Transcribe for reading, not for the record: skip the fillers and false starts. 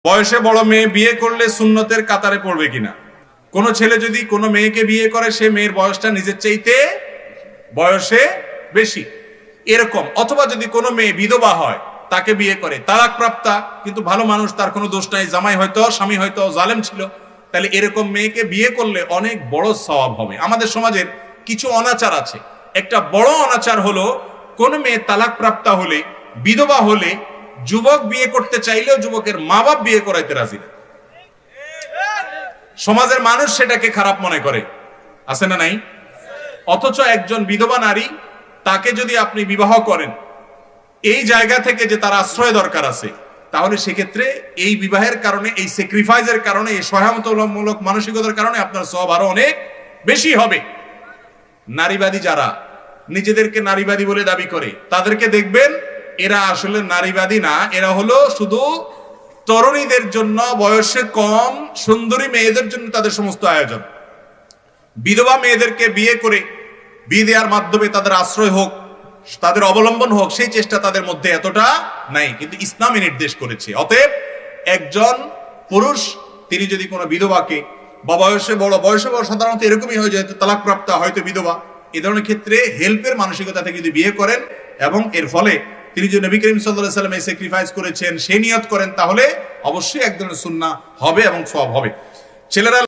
বয়সে বড় মেয়ে বিয়ে করলে সুন্নতের কাতারে পড়বে কিনা। কোন ছেলে যদি কোনো মেয়েকে বিয়ে করে, সে মেয়ের বয়সটা নিজের চাইতে বয়সে বেশি এরকম, অথবা যদি কোনো মেয়ে বিধবা হয়, তাকে বিয়ে করে, তালাক প্রাপ্তা, কিন্তু ভালো মানুষ, তার কোনো দোষ নাই, জামাই হয়তো, স্বামী হয়তো জালেম ছিল, তাহলে এরকম মেয়েকে বিয়ে করলে অনেক বড় সওয়াব হবে। আমাদের সমাজের কিছু অনাচার আছে। একটা বড় অনাচার হলো, কোন মেয়ে তালাক প্রাপ্তা হলে, বিধবা হলে, যুবক বিয়ে করতে চাইলেও যুবকের মা বাপ বিয়ে করাইতে রাজি না। সমাজের মানুষ সেটাকে খারাপ মনে করে, আছে না নাই? অথচ একজন বিধবা নারী, তাকে যদি আপনি বিবাহ করেন এই জায়গা থেকে যে তার আশ্রয় দরকার আছে, তাহলে সেক্ষেত্রে এই বিবাহের কারণে, এই স্যাক্রিফাইসের কারণে, এই সহায়তামূলক মানসিকতার কারণে আপনার সওয়াব আরো অনেক বেশি হবে। নারীবাদী যারা নিজেদেরকে নারীবাদী বলে দাবি করে, তাদেরকে দেখবেন এরা আসলে নারীবাদী না, এরা হলো শুধু তরুণীদের জন্য, বয়সে কম সুন্দরী মেয়েদের জন্য তাদের সমস্ত আয়োজন। বিধবা মেয়েদেরকে বিয়ে করে, বিয়ে দেওয়ার মাধ্যমে তাদের আশ্রয় হোক, তাদের অবলম্বন হোক, সেই চেষ্টা তাদের মধ্যে এতটা নাই, কিন্তু ইসলামে নির্দেশ করেছে। অতএব একজন পুরুষ, তিনি যদি কোনো বিধবাকে, বা বয়সে বড় সাধারণত এরকমই হয়, যেহেতু তালাক প্রাপ্তা, হয়তো বিধবা, এই ধরনের ক্ষেত্রে হেল্পের মানসিকতা থেকে যদি বিয়ে করেন, এবং এর ফলে তিনি যে নবী করিম সাল্লাল্লাহু আলাইহি ওয়াসাল্লাম স্যাক্রিফাইস করেছেন সেই নিয়ত করেন, তাহলে অবশ্যই এক ধরনের সুন্নাহ হবে এবং সওয়াব হবে। ছেলেরা